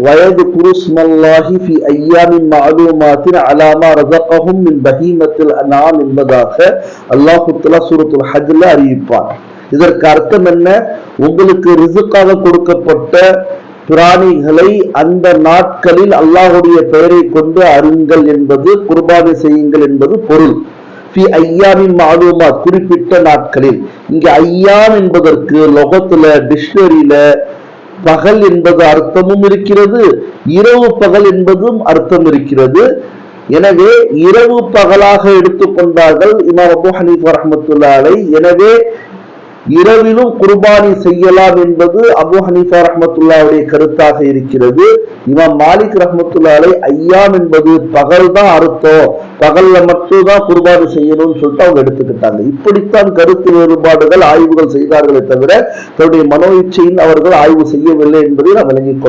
وَيَذْكُرُ اسْمَ اللَّهِ فِي أَيَّامٍ مَعْلُومَاتٍ عَلَى مَا رَزَقَهُم مِّن بَهِيمَةِ الْأَنْعَامِ என்பதாக அல்லாஹ் தஆலா சூரத்துல் ஹஜ்ல அறிவிப்பார். இதற்கு அர்த்தம் என்ன? உங்களுக்கு ரிசுக்காக கொடுக்கப்பட்ட பிராணிகளை அந்த நாட்களில் அல்லாஹ்வுடைய பெயரை கொண்டு அருங்கள் என்பது, குர்பானி செய்யுங்கள் என்பது பொருள். ஃபி ஐயாமின் மாலூமாத், குறிப்பிட்ட நாட்களில். இங்க ஐயாம் என்பதற்கு லொகத்துல, டிக்ஷனரியில பகல் என்பது அர்த்தமும் இருக்கிறது, இரவு பகல் என்பதும் அர்த்தம் இருக்கிறது. எனவே இரவு பகலாக எடுத்துக்கொண்டார்கள் இமாம் அபூ ஹனீஃபா ரஹ்மத்துல்லாஹி அலைஹி. எனவே இரவிலும் குர்பானி செய்யலாம் என்பது அபூ ஹனீஃபா ரஹ்மத்துல்லாஹுடைய கருத்தாக இருக்கிறது. இமாம் மாலிக் ரஹ்மத்துல்லாஹி அலைஹி ஐயாம் என்பது பகல் தான் அர்த்தம், பகல்ல மட்டும் தான் குர்பானி செய்யணும்னு சொல்லிட்டு அவங்க எடுத்துக்கிட்டாங்க. இப்படித்தான் கருத்து வேறுபாடுகள், ஆய்வுகள் செய்தார்களே தவிர தன்னுடைய மனோ இச்சையின் அவர்கள் ஆய்வு செய்யவில்லை என்பதை நாம் விளங்கிக் கொள்ள